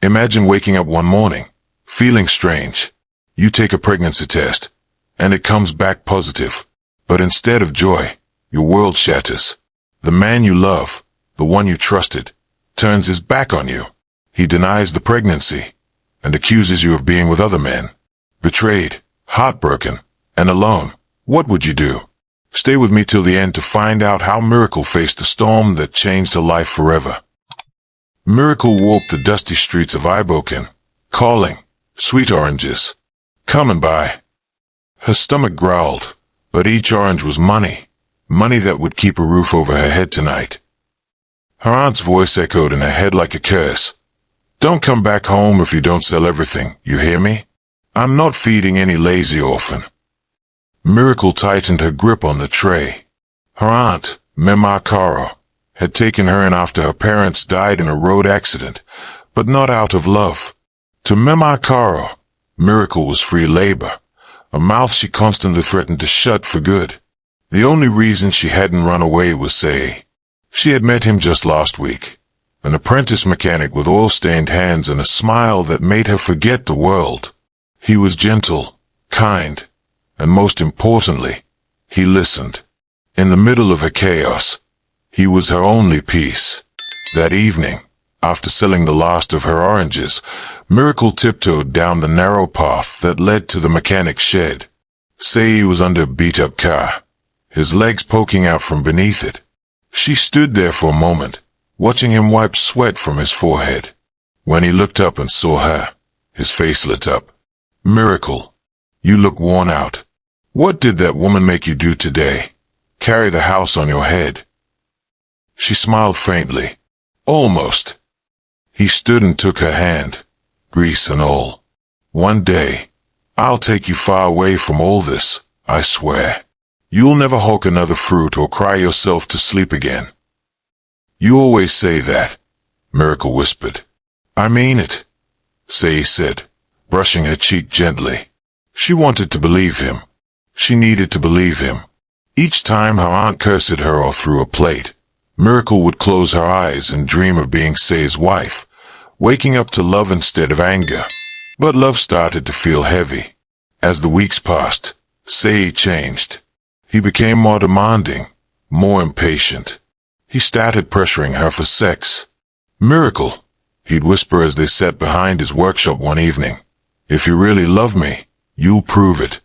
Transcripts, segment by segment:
Imagine waking up one morning, feeling strange. You take a pregnancy test, and it comes back positive. But instead of joy, your world shatters. The man you love, the one you trusted, turns his back on you. He denies the pregnancy and accuses you of being with other men. Betrayed, heartbroken, and alone, what would you do? Stay with me till the end to find out how Miracle faced the storm that changed her life forever. Miracle walked the dusty streets of Iboken, calling, "Sweet oranges, come and buy." Her stomach growled, but each orange was money, money that would keep a roof over her head tonight. Her aunt's voice echoed in her head like a curse. "Don't come back home if you don't sell everything, you hear me? I'm not feeding any lazy orphan." Miracle tightened her grip on the tray. Her aunt, Mema Karo, had taken her in after her parents died in a road accident, but not out of love. To Mema Karo, Miracle was free labor, a mouth she constantly threatened to shut for good. The only reason she hadn't run away was Seyi. She had met him just last week, an apprentice mechanic with oil-stained hands and a smile that made her forget the world. He was gentle, kind, and most importantly, he listened. In the middle of her chaos, he was her only peace. That evening, after selling the last of her oranges, Miracle tiptoed down the narrow path that led to the mechanic's shed. Seyi was under a beat-up car, his legs poking out from beneath it. She stood there for a moment, watching him wipe sweat from his forehead. When he looked up and saw her, his face lit up. "Miracle, you look worn out. What did that woman make you do today? Carry the house on your head?" She smiled faintly. "Almost." He stood and took her hand, grease and all. "One day, I'll take you far away from all this, I swear. You'll never hawk another fruit or cry yourself to sleep again." "You always say that," Miracle whispered. "I mean it," Seyi said, brushing her cheek gently. She wanted to believe him. She needed to believe him. Each time her aunt cursed her or threw a plate, Miracle would close her eyes and dream of being Seyi's wife, waking up to love instead of anger. But love started to feel heavy. As the weeks passed, Seyi changed. He became more demanding, more impatient. He started pressuring her for sex. "Miracle," he'd whisper as they sat behind his workshop one evening, "if you really love me, you'll prove it.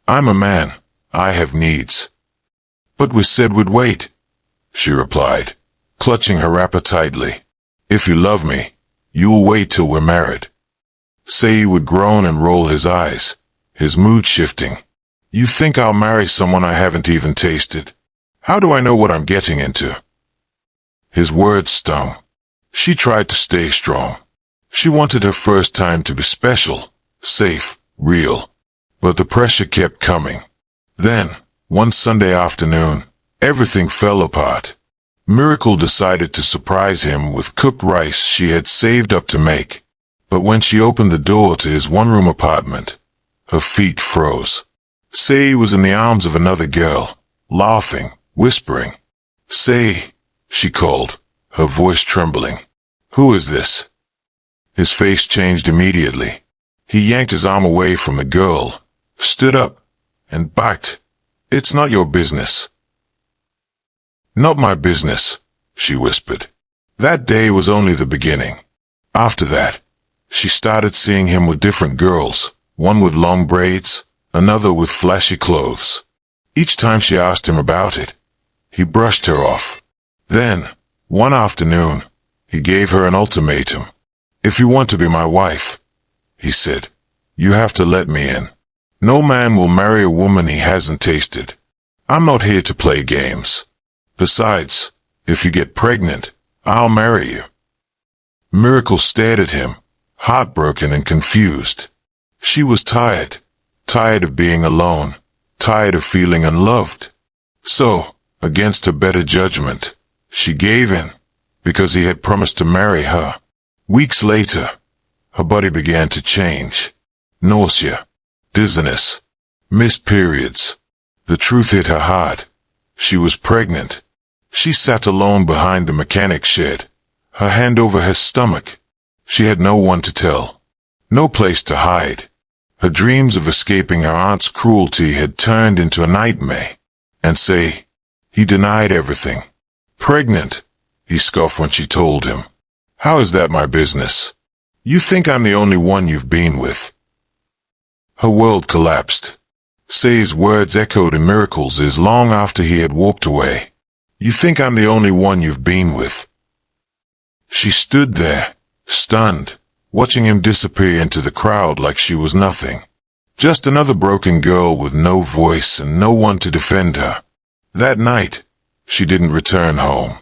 I'm a man. I have needs." "But we said we'd wait," she replied, clutching her wrapper tightly. "If you love me, you'll wait till we're married." Seyi would groan and roll his eyes, his mood shifting. "You think I'll marry someone I haven't even tasted? How do I know what I'm getting into?" His words stung. She tried to stay strong. She wanted her first time to be special, safe, real. But the pressure kept coming. Then, one Sunday afternoon, everything fell apart. Miracle decided to surprise him with cooked rice she had saved up to make. But when she opened the door to his one-room apartment, her feet froze. Seyi was in the arms of another girl, laughing, whispering. "Seyi," she called, her voice trembling. "Who is this?" His face changed immediately. He yanked his arm away from the girl, stood up, and barked. "It's not your business." "Not my business," she whispered. That day was only the beginning. After that, she started seeing him with different girls, one with long braids, another with flashy clothes. Each time she asked him about it, he brushed her off. Then, one afternoon, he gave her an ultimatum. "If you want to be my wife," he said, "you have to let me in. No man will marry a woman he hasn't tasted. I'm not here to play games. Besides, if you get pregnant, I'll marry you." Miracle stared at him, heartbroken and confused. She was tired of being alone, tired of feeling unloved. So, against her better judgment, she gave in, because he had promised to marry her. Weeks later, her body began to change. Nausea, dizziness, missed periods. The truth hit her hard. She was pregnant. She sat alone behind the mechanic's shed, her hand over her stomach. She had no one to tell. No place to hide. Her dreams of escaping her aunt's cruelty had turned into a nightmare. And Seyi, he denied everything. Pregnant, he scoffed when she told him. How is that my business? You think I'm the only one you've been with? Her world collapsed. Seyi's words echoed in miracles as long after he had walked away. You think I'm the only one you've been with? She stood there, stunned, watching him disappear into the crowd like she was nothing. Just another broken girl with no voice and no one to defend her. That night, she didn't return home.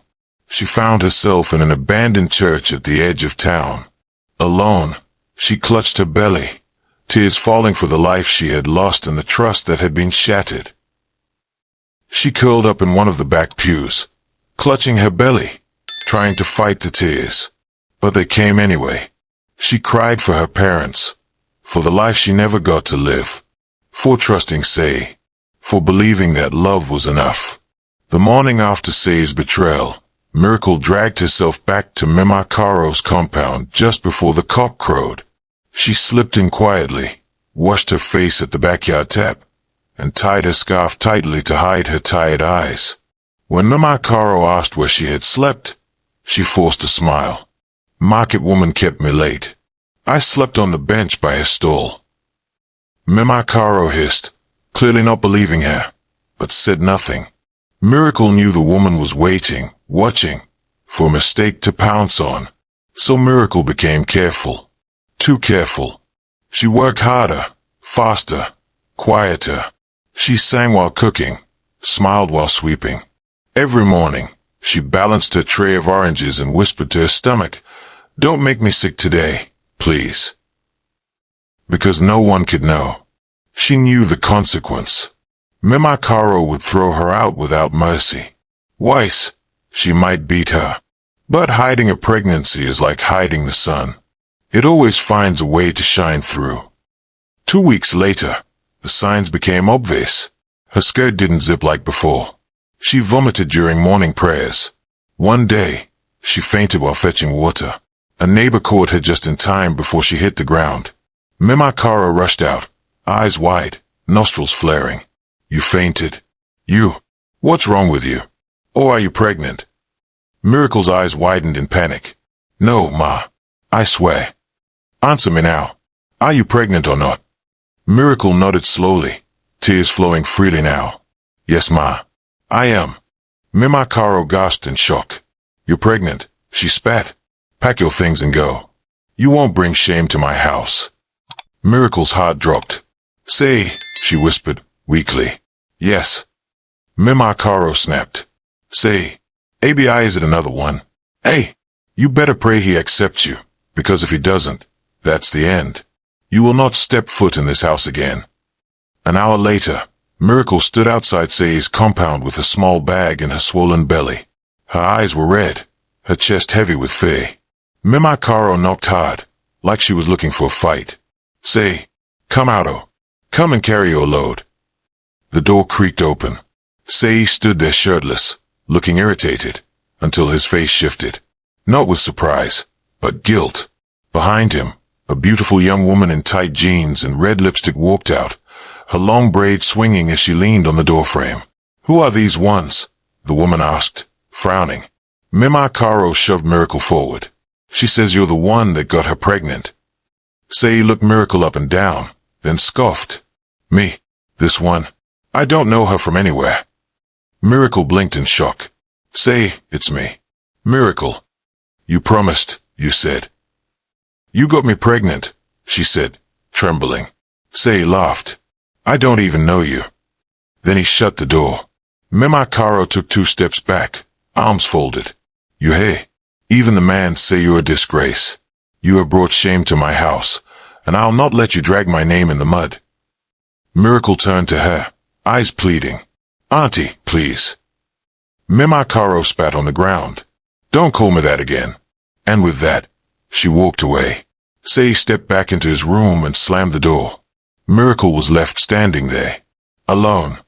She found herself in an abandoned church at the edge of town. Alone, she clutched her belly, tears falling for the life she had lost and the trust that had been shattered. She curled up in one of the back pews, clutching her belly, trying to fight the tears. But they came anyway. She cried for her parents, for the life she never got to live, for trusting Seyi, for believing that love was enough. The morning after Seyi's betrayal, Miracle dragged herself back to Mimakaro's compound just before the cock crowed. She slipped in quietly, washed her face at the backyard tap, and tied her scarf tightly to hide her tired eyes. When Mimakaro asked where she had slept, she forced a smile. Market woman kept me late. I slept on the bench by her stall. Mimakaro hissed, clearly not believing her, but said nothing. Miracle knew the woman was waiting, watching, for a mistake to pounce on. So Miracle became careful. Too careful. She worked harder, faster, quieter. She sang while cooking, smiled while sweeping. Every morning, she balanced her tray of oranges and whispered to her stomach, "Don't make me sick today, please." Because no one could know. She knew the consequence. Mimakaro would throw her out without mercy. Twice, she might beat her. But hiding a pregnancy is like hiding the sun. It always finds a way to shine through. 2 weeks later, the signs became obvious. Her skirt didn't zip like before. She vomited during morning prayers. One day, she fainted while fetching water. A neighbor caught her just in time before she hit the ground. Mimakaro rushed out, eyes wide, nostrils flaring. "You fainted. You. What's wrong with you? Or are you pregnant?" Miracle's eyes widened in panic. "No, Ma. I swear. Answer me now. Are you pregnant or not?" Miracle nodded slowly, tears flowing freely now. "Yes, Ma. I am." Mimakaro gasped in shock. "You're pregnant," she spat. "Pack your things and go. You won't bring shame to my house." Miracle's heart dropped. "Seyi," she whispered, weakly. "Yes." Mimakaro snapped. "Seyi, ABI is it another one? Hey, you better pray he accepts you, because if he doesn't, that's the end. You will not step foot in this house again." An hour later, Miracle stood outside Seyi's compound with a small bag in her swollen belly. Her eyes were red, her chest heavy with fear. Mimakaro knocked hard, like she was looking for a fight. "Seyi, come out, oh. Come and carry your load." The door creaked open. Seyi stood there shirtless, looking irritated, until his face shifted. Not with surprise, but guilt. Behind him, a beautiful young woman in tight jeans and red lipstick walked out, her long braids swinging as she leaned on the doorframe. "Who are these ones?" the woman asked, frowning. Mimakaro shoved Miracle forward. "She says you're the one that got her pregnant." Seyi looked Miracle up and down, then scoffed. "Me? This one? I don't know her from anywhere." Miracle blinked in shock. "Seyi, it's me. Miracle. You promised, you said." "You got me pregnant," she said, trembling. Seyi laughed. "I don't even know you." Then he shut the door. Mimakaro took 2 steps back, arms folded. "You hey, even the man say you're a disgrace. You have brought shame to my house, and I'll not let you drag my name in the mud." Miracle turned to her, eyes pleading. "Auntie, please." Mimakaro spat on the ground. "Don't call me that again." And with that, she walked away. Seyi stepped back into his room and slammed the door. Miracle was left standing there, alone,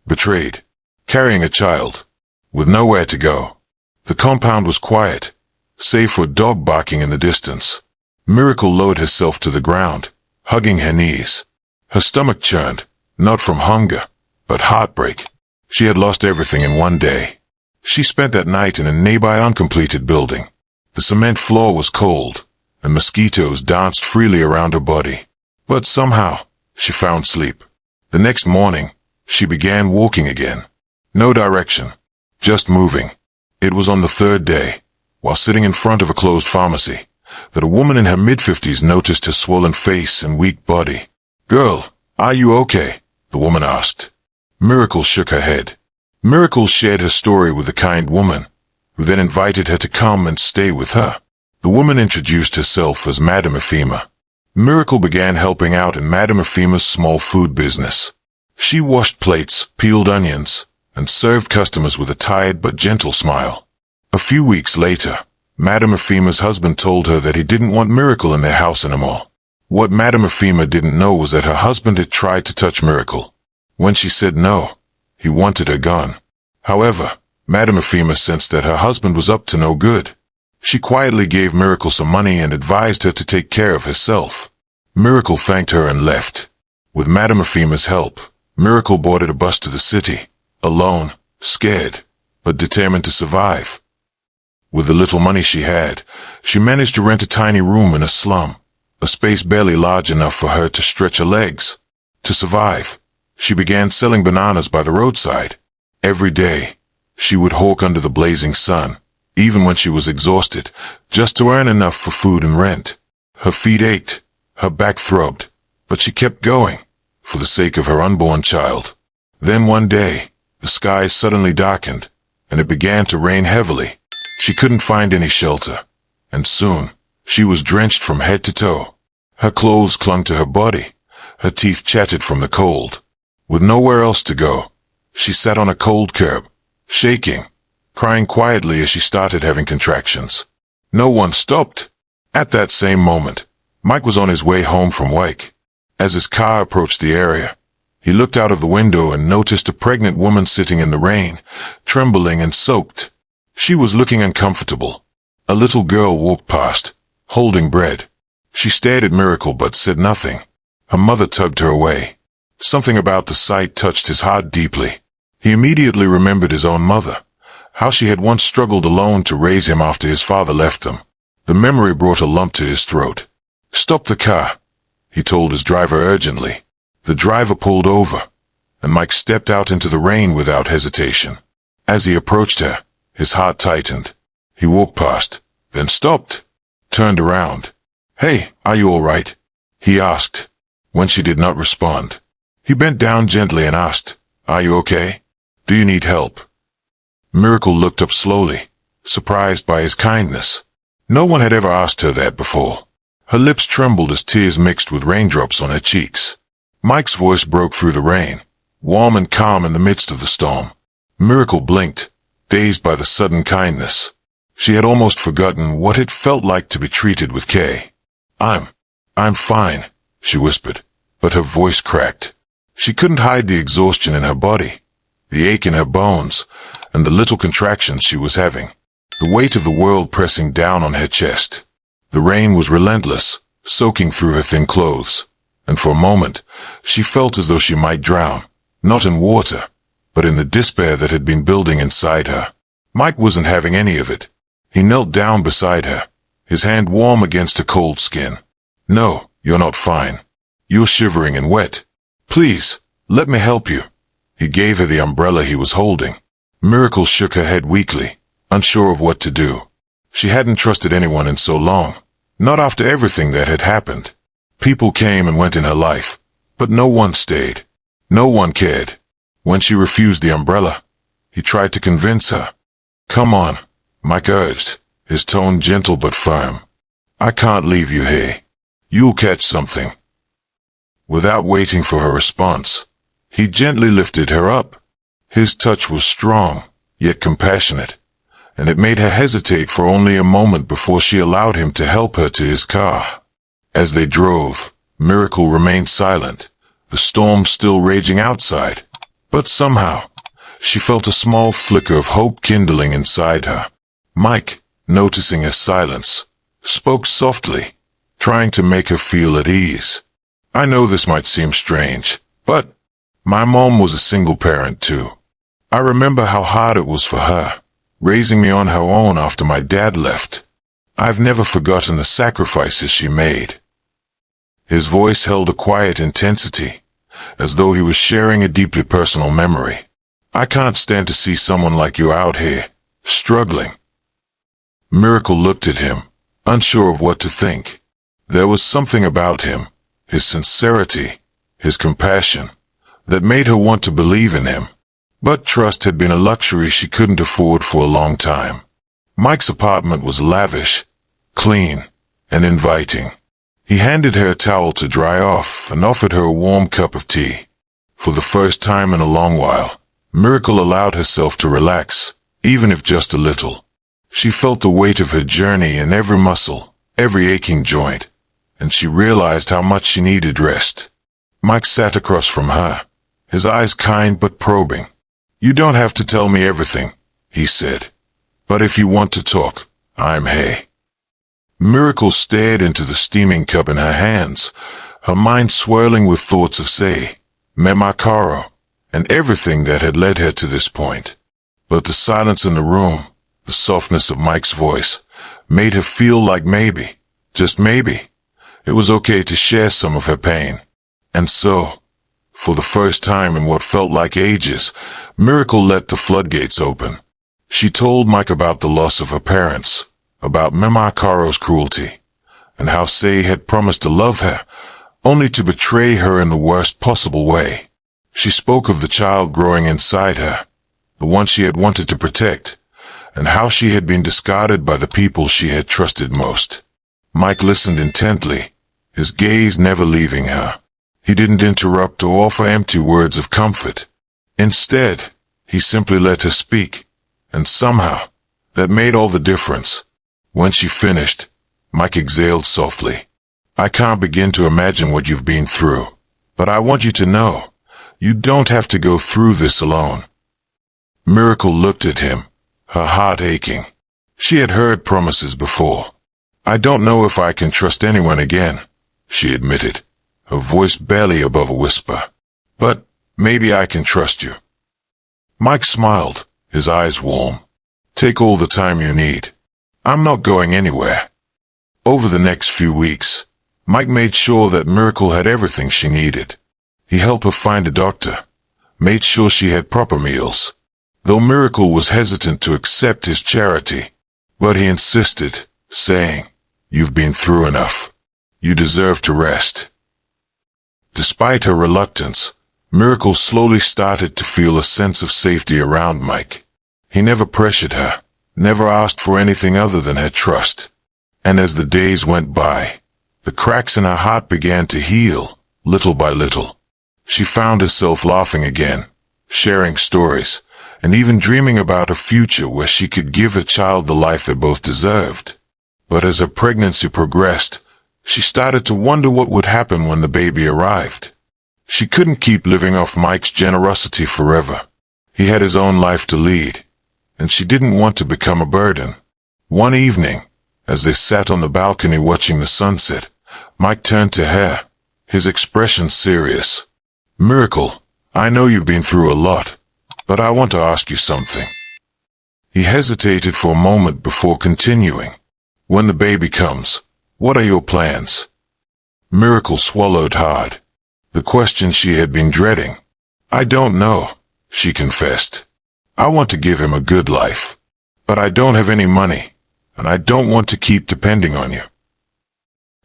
betrayed, carrying a child, with nowhere to go. The compound was quiet, save for a dog barking in the distance. Miracle lowered herself to the ground, hugging her knees. Her stomach churned, not from hunger, but heartbreak. She had lost everything in one day. She spent that night in a nearby uncompleted building. The cement floor was cold, and mosquitoes danced freely around her body. But somehow, she found sleep. The next morning, she began walking again. No direction, just moving. It was on the third day, while sitting in front of a closed pharmacy, that a woman in her mid-50s noticed her swollen face and weak body. "Girl, are you okay?" the woman asked. Miracle shook her head. Miracle shared her story with the kind woman, who then invited her to come and stay with her. The woman introduced herself as Madame Ephema. Miracle began helping out in Madame Ephema's small food business. She washed plates, peeled onions, and served customers with a tired but gentle smile. A few weeks later, Madame Ephema's husband told her that he didn't want Miracle in their house anymore. What Madame Ephema didn't know was that her husband had tried to touch Miracle. When she said no, he wanted her gone. However, Madame Ephema sensed that her husband was up to no good. She quietly gave Miracle some money and advised her to take care of herself. Miracle thanked her and left. With Madame Ephema's help, Miracle boarded a bus to the city, alone, scared, but determined to survive. With the little money she had, she managed to rent a tiny room in a slum, a space barely large enough for her to stretch her legs. To survive, she began selling bananas by the roadside. Every day, she would hawk under the blazing sun, even when she was exhausted, just to earn enough for food and rent. Her feet ached, her back throbbed, but she kept going, for the sake of her unborn child. Then one day, the sky suddenly darkened, and it began to rain heavily. She couldn't find any shelter, and soon, she was drenched from head to toe. Her clothes clung to her body, her teeth chattered from the cold. With nowhere else to go, she sat on a cold curb, shaking, crying quietly as she started having contractions. No one stopped. At that same moment, Mike was on his way home from work. As his car approached the area, he looked out of the window and noticed a pregnant woman sitting in the rain, trembling and soaked. She was looking uncomfortable. A little girl walked past, holding bread. She stared at Miracle but said nothing. Her mother tugged her away. Something about the sight touched his heart deeply. He immediately remembered his own mother, how she had once struggled alone to raise him after his father left them. The memory brought a lump to his throat. "Stop the car," he told his driver urgently. The driver pulled over, and Mike stepped out into the rain without hesitation. As he approached her, his heart tightened. He walked past, then stopped, turned around. "Hey, are you all right?" he asked. When she did not respond, he bent down gently and asked, "Are you okay? Do you need help?" Miracle looked up slowly, surprised by his kindness. No one had ever asked her that before. Her lips trembled as tears mixed with raindrops on her cheeks. Mike's voice broke through the rain, warm and calm in the midst of the storm. Miracle blinked, dazed by the sudden kindness. She had almost forgotten what it felt like to be treated with care. I'm fine," she whispered, but her voice cracked. She couldn't hide the exhaustion in her body, the ache in her bones, and the little contractions she was having. The weight of the world pressing down on her chest. The rain was relentless, soaking through her thin clothes, and for a moment, she felt as though she might drown, not in water, but in the despair that had been building inside her. Mike wasn't having any of it. He knelt down beside her, his hand warm against her cold skin. "No, you're not fine. You're shivering and wet. Please, let me help you." He gave her the umbrella he was holding. Miracle shook her head weakly, unsure of what to do. She hadn't trusted anyone in so long, not after everything that had happened. People came and went in her life, but no one stayed. No one cared. When she refused the umbrella, he tried to convince her. "Come on," Mike urged, his tone gentle but firm. "I can't leave you here. You'll catch something." Without waiting for her response, he gently lifted her up. His touch was strong, yet compassionate, and it made her hesitate for only a moment before she allowed him to help her to his car. As they drove, Miracle remained silent, the storm still raging outside. But somehow, she felt a small flicker of hope kindling inside her. Mike, noticing her silence, spoke softly, trying to make her feel at ease. I know this might seem strange, but my mom was a single parent too. I remember how hard it was for her, raising me on her own after my dad left. I've never forgotten the sacrifices she made. His voice held a quiet intensity, as though he was sharing a deeply personal memory. I can't stand to see someone like you out here, struggling. Miracle looked at him, unsure of what to think. There was something about him, his sincerity, his compassion, that made her want to believe in him. But trust had been a luxury she couldn't afford for a long time. Mike's apartment was lavish, clean, and inviting. He handed her a towel to dry off and offered her a warm cup of tea. For the first time in a long while, Miracle allowed herself to relax, even if just a little. She felt the weight of her journey in every muscle, every aching joint, and she realized how much she needed rest. Mike sat across from her, his eyes kind but probing. "You don't have to tell me everything," he said. "But if you want to talk, I'm here." Miracle stared into the steaming cup in her hands, her mind swirling with thoughts of Seyi, Amaka, and everything that had led her to this point. But the silence in the room, the softness of Mike's voice, made her feel like maybe, just maybe, it was okay to share some of her pain. And so, for the first time in what felt like ages, Miracle let the floodgates open. She told Mike about the loss of her parents, about Amaka's cruelty, and how Seyi had promised to love her, only to betray her in the worst possible way. She spoke of the child growing inside her, the one she had wanted to protect, and how she had been discarded by the people she had trusted most. Mike listened intently, his gaze never leaving her. He didn't interrupt or offer empty words of comfort. Instead, he simply let her speak, and somehow, that made all the difference. When she finished, Mike exhaled softly. "I can't begin to imagine what you've been through, but I want you to know, you don't have to go through this alone." Miracle looked at him, her heart aching. She had heard promises before. "I don't know if I can trust anyone again," she admitted, her voice barely above a whisper. "But maybe I can trust you." Mike smiled, his eyes warm. "Take all the time you need. I'm not going anywhere." Over the next few weeks, Mike made sure that Miracle had everything she needed. He helped her find a doctor, made sure she had proper meals. Though Miracle was hesitant to accept his charity, but he insisted, saying, "You've been through enough. You deserve to rest." Despite her reluctance, Miracle slowly started to feel a sense of safety around Mike. He never pressured her, never asked for anything other than her trust. And as the days went by, the cracks in her heart began to heal, little by little. She found herself laughing again, sharing stories, and even dreaming about a future where she could give her child the life they both deserved. But as her pregnancy progressed, she started to wonder what would happen when the baby arrived. She couldn't keep living off Mike's generosity forever. He had his own life to lead, and she didn't want to become a burden. One evening, as they sat on the balcony watching the sunset, Mike turned to her, his expression serious. "Miracle, I know you've been through a lot, but I want to ask you something." He hesitated for a moment before continuing. "When the baby comes, what are your plans?" Miracle swallowed hard. The question she had been dreading. "I don't know," she confessed. "I want to give him a good life, but I don't have any money, and I don't want to keep depending on you."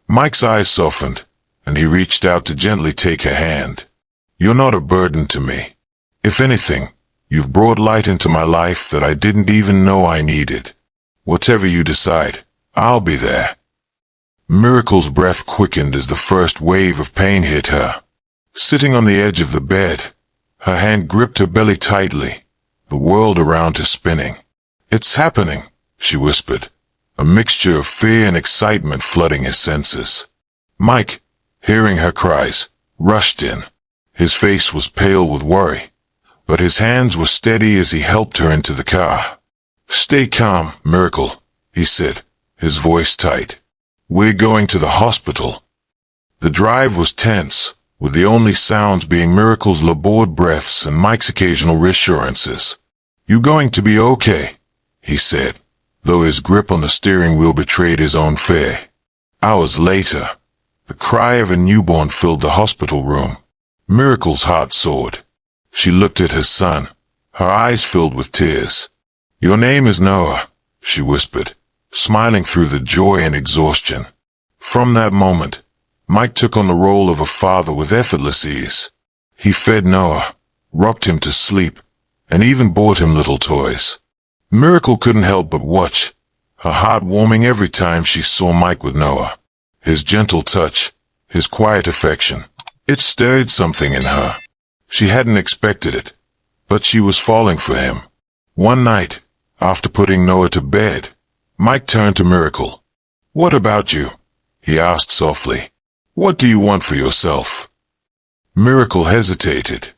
Mike's eyes softened, and he reached out to gently take her hand. "You're not a burden to me. If anything, you've brought light into my life that I didn't even know I needed. Whatever you decide, I'll be there." Miracle's breath quickened as the first wave of pain hit her. Sitting on the edge of the bed, her hand gripped her belly tightly, the world around her spinning. "It's happening," she whispered, a mixture of fear and excitement flooding his senses. Mike, hearing her cries, rushed in. His face was pale with worry, but his hands were steady as he helped her into the car. "Stay calm, Miracle," he said, his voice tight. We're going to the hospital. The drive was tense, with the only sounds being Miracle's labored breaths and Mike's occasional reassurances. "You going to be okay?" he said, though his grip on the steering wheel betrayed his own fear. Hours later, the cry of a newborn filled the hospital room. Miracle's heart soared. She looked at her son, her eyes filled with tears. "Your name is Noah," she whispered, smiling through the joy and exhaustion. From that moment, Mike took on the role of a father with effortless ease. He fed Noah, rocked him to sleep, and even bought him little toys. Miracle couldn't help but watch, her heart warming every time she saw Mike with Noah. His gentle touch, his quiet affection, it stirred something in her. She hadn't expected it, but she was falling for him. One night, after putting Noah to bed, Mike turned to Miracle. "What about you?" he asked softly. "What do you want for yourself?" Miracle hesitated.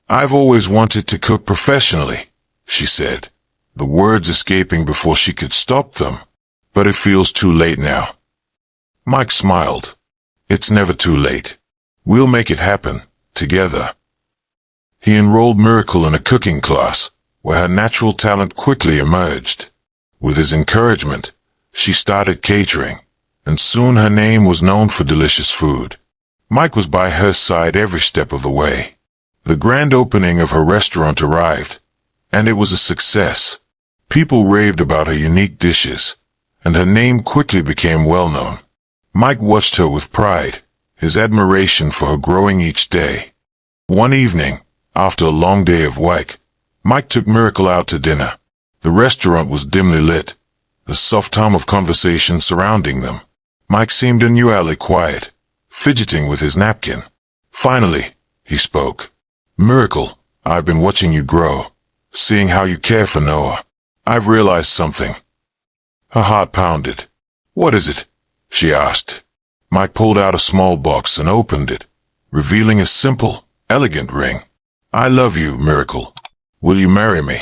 "I've always wanted to cook professionally," she said, the words escaping before she could stop them. "But it feels too late now." Mike smiled. "It's never too late. We'll make it happen, together." He enrolled Miracle in a cooking class, where her natural talent quickly emerged. With his encouragement, she started catering, and soon her name was known for delicious food. Mike was by her side every step of the way. The grand opening of her restaurant arrived, and it was a success. People raved about her unique dishes, and her name quickly became well known. Mike watched her with pride, his admiration for her growing each day. One evening, after a long day of work, Mike took Miracle out to dinner. The restaurant was dimly lit, the soft hum of conversation surrounding them. Mike seemed unusually quiet, fidgeting with his napkin. Finally, he spoke. "Miracle, I've been watching you grow, seeing how you care for Noah. I've realized something." Her heart pounded. "What is it?" she asked. Mike pulled out a small box and opened it, revealing a simple, elegant ring. "I love you, Miracle. Will you marry me?"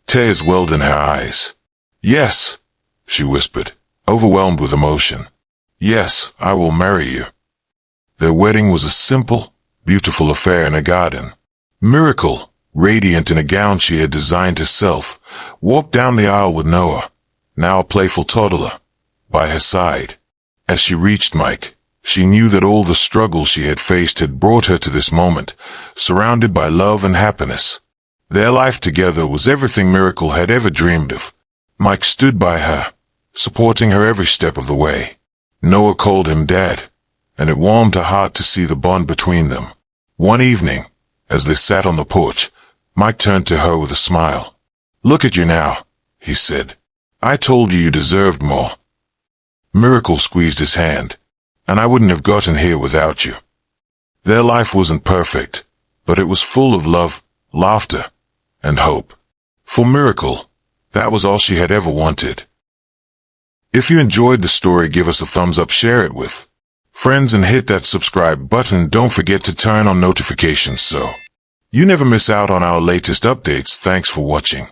Tears welled in her eyes. "Yes," she whispered, overwhelmed with emotion. "Yes, I will marry you." Their wedding was a simple, beautiful affair in a garden. Miracle, radiant in a gown she had designed herself, walked down the aisle with Noah, now a playful toddler, by her side. As she reached Mike, she knew that all the struggle she had faced had brought her to this moment, surrounded by love and happiness. Their life together was everything Miracle had ever dreamed of. Mike stood by her, supporting her every step of the way. Noah called him Dad, and it warmed her heart to see the bond between them. One evening, as they sat on the porch, Mike turned to her with a smile. "Look at you now," he said. "I told you you deserved more." Miracle squeezed his hand. "And I wouldn't have gotten here without you." Their life wasn't perfect, but it was full of love, laughter, and hope. For Miracle, that was all she had ever wanted. If you enjoyed the story, give us a thumbs up, share it with friends, and hit that subscribe button. Don't forget to turn on notifications so you never miss out on our latest updates. Thanks for watching.